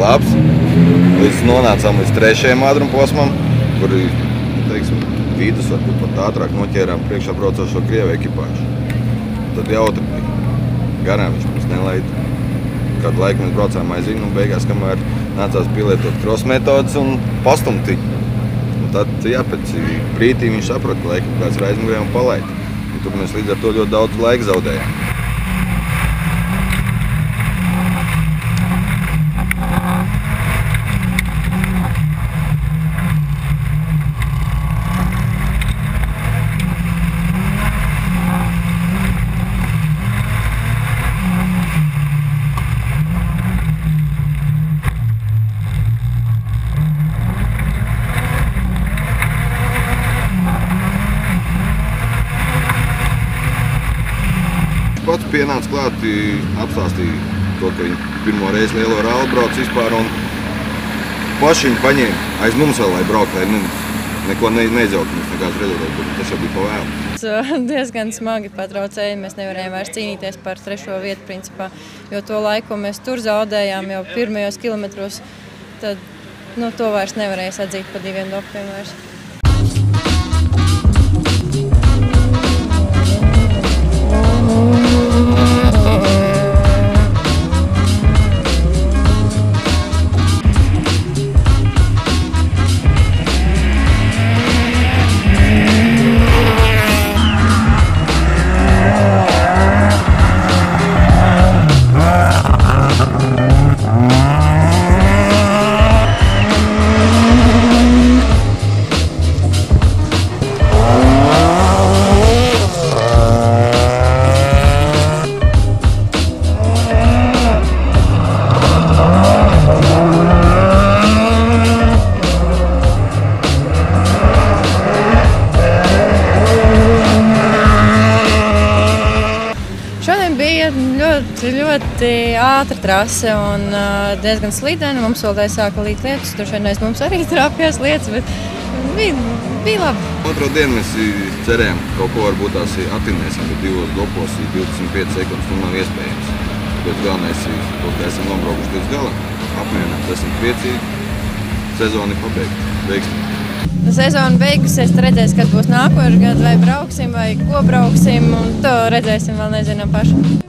labs. Līdz nonācām līdz 3. ātruma posmam, kur, teiksim, vidus varbūt pat ātrāk noķērām priekšā braucošo krievu ekipāžu. Tad jautri bija. Garām viņš mums nelaida. Kādu laiku mēs braucām aiziņu un beigās, kamēr nācās pielietot cross metodas un pastumti. Un tad, jā, pēc brītī viņš saprata, ka laikam kāds ir aizmugurē un palaid. Un tur mēs līdz ar to ļoti daudz laika zaudējām. Pats pienāca klāt, apstāstīja to, ka viņi pirmo reizi lielo ralli brauc vispār un paši viņi paņēma aiz mums vēl, lai braukt, lai neko neizjaukt mums nekāds rezultāts, bet tas jau bija pa vēlu. Diezgan smagi patraucēja, mēs nevarējām vairs cīnīties par 3. vietu principā, jo to laiku mēs tur zaudējām jau pirmajos kilometros, tad to vairs nevarēja atzīt pa 2 doktiem vairs. Ļoti ātra trase un diezgan slidena. Mums vēl sāka līt lietus, droši vien aiz mums arī trāpījās lietas, bet bija labi. Otro dienu mēs cerējām, ka kaut ko varbūt tās atvinēsim, bet 2 dopos 25 sekundes nav iespējams. Tāpēc galvenais ir, ka esam nobraukuši līdz galam, apmierināti, esam priecīgi, sezona ir pabeigta, veiksmīgi. Sezona beigusies, redzēs, kad būs nākošais gads, vai brauksim, vai ko brauksim, un to redzēsim, vēl nezinām paši.